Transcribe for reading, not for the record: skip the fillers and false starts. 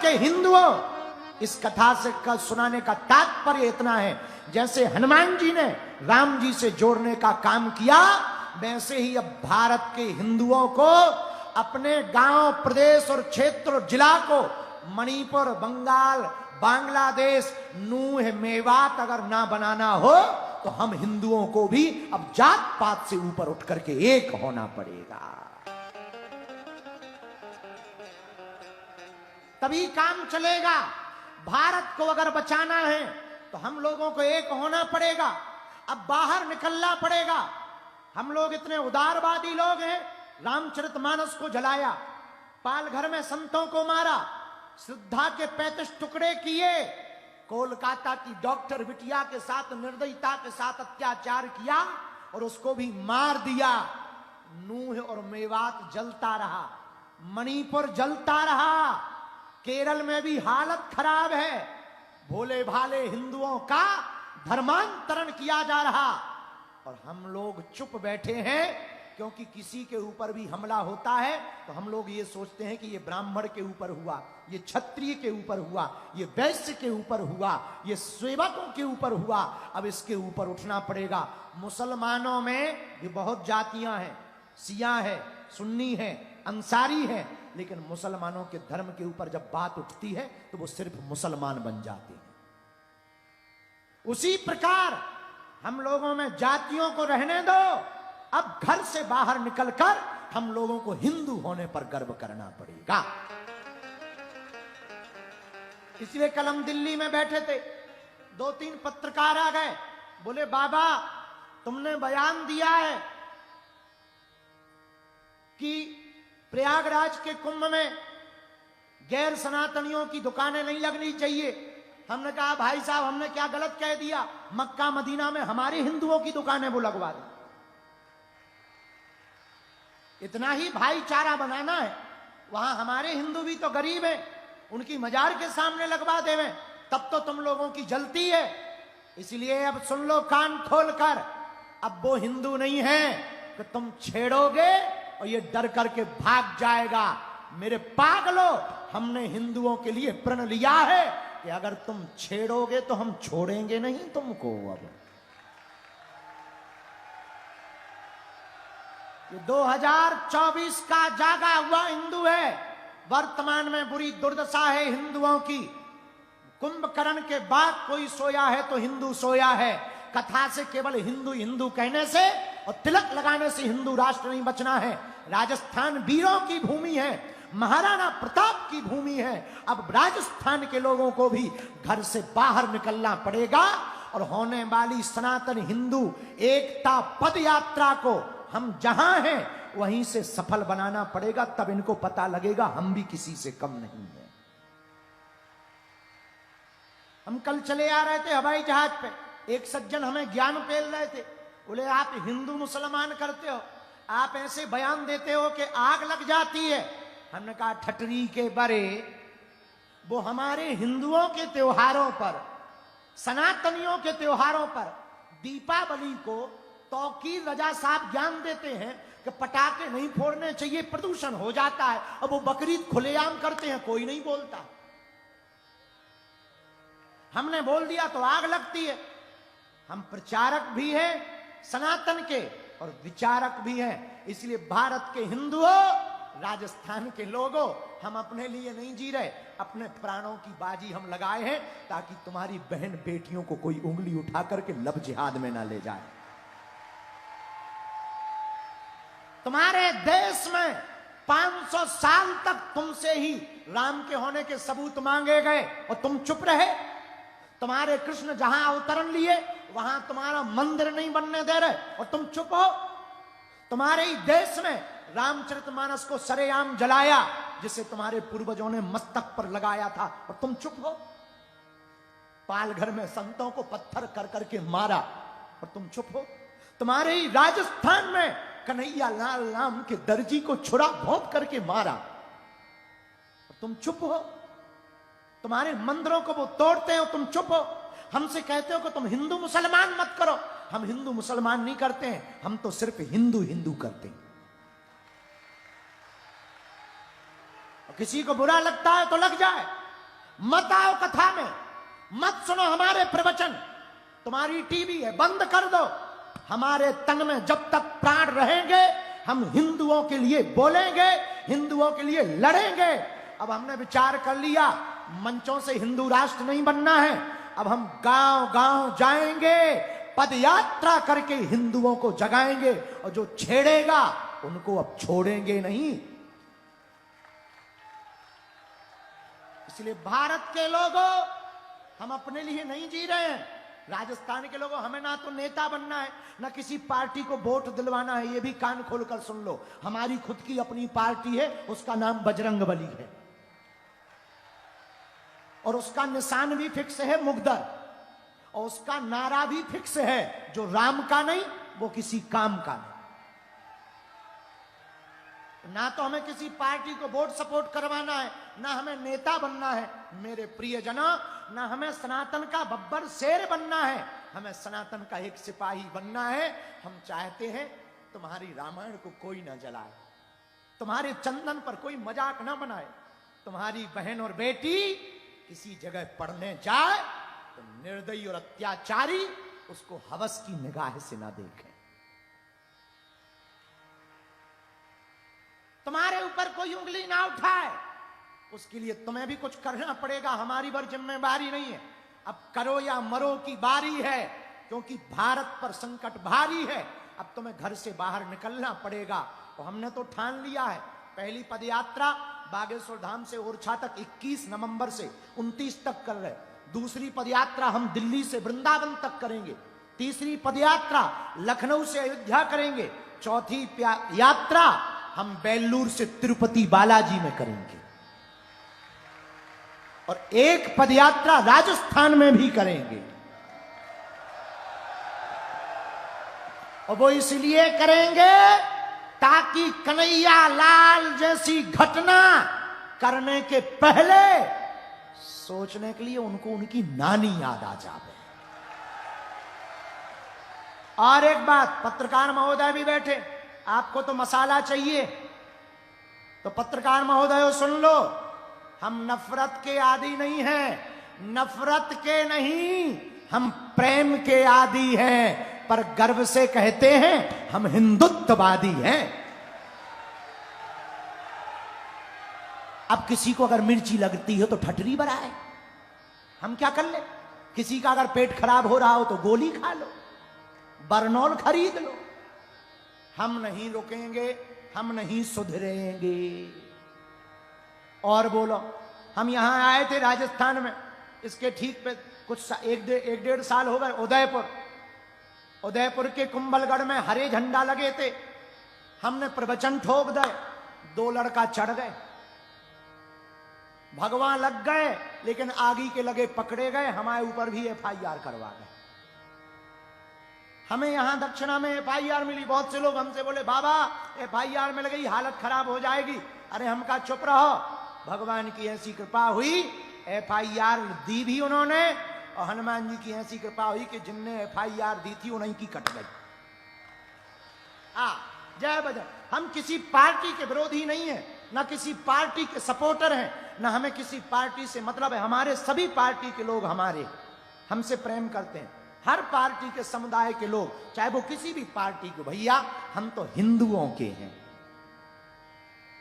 के हिंदुओं, इस कथा से सुनाने का तात्पर्य इतना है, जैसे हनुमान जी ने राम जी से जोड़ने का काम किया, वैसे ही अब भारत के हिंदुओं को अपने गांव, प्रदेश और क्षेत्र और जिला को मणिपुर, बंगाल, बांग्लादेश, नूह, मेवात अगर ना बनाना हो तो हम हिंदुओं को भी अब जात पात से ऊपर उठ करके एक होना पड़ेगा, तभी काम चलेगा। भारत को अगर बचाना है तो हम लोगों को एक होना पड़ेगा, अब बाहर निकलना पड़ेगा। हम लोग इतने उदारवादी लोग हैं, रामचरितमानस को जलाया, पालघर में संतों को मारा, श्रद्धा के 35 टुकड़े किए, कोलकाता की डॉक्टर बिटिया के साथ निर्दयता के साथ अत्याचार किया और उसको भी मार दिया। नूह और मेवात जलता रहा, मणिपुर जलता रहा, केरल में भी हालत खराब है, भोले भाले हिंदुओं का धर्मांतरण किया जा रहा और हम लोग चुप बैठे हैं। क्योंकि किसी के ऊपर भी हमला होता है तो हम लोग ये सोचते हैं कि ये ब्राह्मण के ऊपर हुआ, ये क्षत्रिय के ऊपर हुआ, ये वैश्य के ऊपर हुआ, ये सेवकों के ऊपर हुआ, अब इसके ऊपर उठना पड़ेगा। मुसलमानों में भी बहुत जातियां हैं, शिया है, सुन्नी है, अंसारी है, लेकिन मुसलमानों के धर्म के ऊपर जब बात उठती है तो वो सिर्फ मुसलमान बन जाते हैं। उसी प्रकार हम लोगों में जातियों को रहने दो, अब घर से बाहर निकलकर हम लोगों को हिंदू होने पर गर्व करना पड़ेगा। इसलिए कल हम दिल्ली में बैठे थे, 2-3 पत्रकार आ गए, बोले बाबा तुमने बयान दिया है कि प्रयागराज के कुंभ में गैर सनातनियों की दुकानें नहीं लगनी चाहिए। हमने कहा भाई साहब हमने क्या गलत कह दिया, मक्का मदीना में हमारे हिंदुओं की दुकानें वो लगवा दें। इतना ही भाईचारा बनाना है, वहां हमारे हिंदू भी तो गरीब हैं, उनकी मजार के सामने लगवा देवें, तब तो तुम लोगों की जलती है। इसलिए अब सुन लो कान खोलकर, अब वो हिंदू नहीं है कि तुम छेड़ोगे और ये डर करके भाग जाएगा। मेरे पागलो, हमने हिंदुओं के लिए प्रण लिया है कि अगर तुम छेड़ोगे तो हम छोड़ेंगे नहीं तुमको। अब ये 2024 का जागा हुआ हिंदू है, वर्तमान में बुरी दुर्दशा है हिंदुओं की। कुंभकर्ण के बाद कोई सोया है तो हिंदू सोया है। कथा से केवल हिंदू हिंदू कहने से और तिलक लगाने से हिंदू राष्ट्र नहीं बचना है। राजस्थान वीरों की भूमि है, महाराणा प्रताप की भूमि है। अब राजस्थान के लोगों को भी घर से बाहर निकलना पड़ेगा और होने वाली सनातन हिंदू एकता पद यात्रा को हम जहां हैं वहीं से सफल बनाना पड़ेगा। तब इनको पता लगेगा हम भी किसी से कम नहीं है। हम कल चले आ रहे थे हवाई जहाज पे, एक सज्जन हमें ज्ञान पेल रहे थे, बोले आप हिंदू मुसलमान करते हो, आप ऐसे बयान देते हो कि आग लग जाती है। हमने कहा ठटरी के बरे, वो हमारे हिंदुओं के त्योहारों पर, सनातनियों के त्योहारों पर, दीपावली को तौकीर रजा साहब ज्ञान देते हैं कि पटाखे नहीं फोड़ने चाहिए, प्रदूषण हो जाता है। अब वो बकरीद खुलेआम करते हैं, कोई नहीं बोलता। हमने बोल दिया तो आग लगती है। हम प्रचारक भी हैं सनातन के और विचारक भी हैं। इसलिए भारत के हिंदुओं, राजस्थान के लोगों, हम अपने लिए नहीं जी रहे, अपने प्राणों की बाजी हम लगाए हैं ताकि तुम्हारी बहन बेटियों को कोई उंगली उठा करके लब जिहाद में ना ले जाए। तुम्हारे देश में 500 साल तक तुमसे ही राम के होने के सबूत मांगे गए और तुम चुप रहे। तुम्हारे कृष्ण जहां अवतरण लिए वहां तुम्हारा मंदिर नहीं बनने दे रहे और तुम चुप हो। तुम्हारे ही देश में रामचरितमानस को सरेआम जलाया, जिसे तुम्हारे पूर्वजों ने मस्तक पर लगाया था, और तुम चुप हो। पालघर में संतों को पत्थर कर करके मारा और तुम चुप हो। तुम्हारे ही राजस्थान में कन्हैया लाल नाम के दर्जी को छुरा भोंक करके मारा और तुम चुप हो। तुम्हारे मंदिरों को वो तोड़ते हो, तुम चुप हो। हमसे कहते हो कि तुम हिंदू मुसलमान मत करो। हम हिंदू मुसलमान नहीं करते हैं, हम तो सिर्फ हिंदू हिंदू करते हैं। और किसी को बुरा लगता है तो लग जाए, मत आओ कथा में, मत सुनो हमारे प्रवचन। तुम्हारी टीवी है, बंद कर दो। हमारे तन में जब तक प्राण रहेंगे हम हिंदुओं के लिए बोलेंगे, हिंदुओं के लिए लड़ेंगे। अब हमने विचार कर लिया मंचों से हिंदू राष्ट्र नहीं बनना है। अब हम गांव गांव जाएंगे, पद यात्रा करके हिंदुओं को जगाएंगे, और जो छेड़ेगा उनको अब छोड़ेंगे नहीं। इसलिए भारत के लोगों, हम अपने लिए नहीं जी रहे हैं। राजस्थान के लोगों, हमें ना तो नेता बनना है, ना किसी पार्टी को वोट दिलवाना है। ये भी कान खोलकर सुन लो, हमारी खुद की अपनी पार्टी है, उसका नाम बजरंगबली है, और उसका निशान भी फिक्स है मुगदर, और उसका नारा भी फिक्स है, जो राम का नहीं वो किसी काम का नहीं। ना तो हमें किसी पार्टी को वोट सपोर्ट करवाना है, ना हमें नेता बनना है मेरे प्रियजनों, ना हमें सनातन का बब्बर शेर बनना है, हमें सनातन का एक सिपाही बनना है। हम चाहते हैं तुम्हारी रामायण को कोई ना जलाए, तुम्हारे चंदन पर कोई मजाक ना बनाए, तुम्हारी बहन और बेटी किसी जगह पढ़ने जाए तो निर्दयी और अत्याचारी उसको हवस की निगाह से ना देखे, तुम्हारे ऊपर कोई उंगली ना उठाए। उसके लिए तुम्हें भी कुछ करना पड़ेगा, हमारी पर जिम्मेदारी नहीं है। अब करो या मरो की बारी है, क्योंकि भारत पर संकट भारी है। अब तुम्हें घर से बाहर निकलना पड़ेगा। तो हमने तो ठान लिया है, पहली पदयात्रा बागेश्वर धाम से ओरछा तक 21 नवंबर से 29 तक कर रहे। दूसरी पदयात्रा हम दिल्ली से वृंदावन तक करेंगे। तीसरी पदयात्रा लखनऊ से अयोध्या करेंगे। चौथी यात्रा हम बेल्लूर से तिरुपति बालाजी में करेंगे, और एक पदयात्रा राजस्थान में भी करेंगे। और वो इसलिए करेंगे ताकि कन्हैया लाल जैसी घटना करने के पहले सोचने के लिए उनको उनकी नानी याद आ जाए। और एक बात, पत्रकार महोदय भी बैठे, आपको तो मसाला चाहिए, तो पत्रकार महोदय सुन लो, हम नफरत के आदी नहीं हैं, नफरत के नहीं, हम प्रेम के आदी हैं, पर गर्व से कहते हैं हम हिंदुत्ववादी हैं। अब किसी को अगर मिर्ची लगती हो तो ठटरी बराए, हम क्या कर ले? किसी का अगर पेट खराब हो रहा हो तो गोली खा लो, बरनौल खरीद लो। हम नहीं रुकेंगे, हम नहीं सुधरेंगे। और बोलो, हम यहां आए थे राजस्थान में, इसके ठीक पे कुछ एक डेढ़ साल हो गए। उदयपुर के कुंभलगढ़ में हरे झंडा लगे थे, हमने प्रवचन ठोक दिए, 2 लड़का चढ़ गए, भगवान लग गए, लेकिन आगे के लगे पकड़े गए, हमारे ऊपर भी FIR करवा गए। हमें यहां दक्षिणा में FIR मिली। बहुत से लोग हमसे बोले बाबा FIR में लगी, हालत खराब हो जाएगी। अरे हम कहा चुप रहो, भगवान की ऐसी कृपा हुई, FIR दी भी उन्होंने, और हनुमान जी की ऐसी कृपा हुई कि जिनने FIR दी थी उन्हीं की कट गई। जय बजरंग। हम किसी पार्टी के विरोधी नहीं है, ना किसी पार्टी के सपोर्टर हैं, ना हमें किसी पार्टी से मतलब है। हमारे सभी पार्टी के लोग हमसे प्रेम करते हैं, हर पार्टी के समुदाय के लोग, चाहे वो किसी भी पार्टी को। भैया हम तो हिंदुओं के हैं,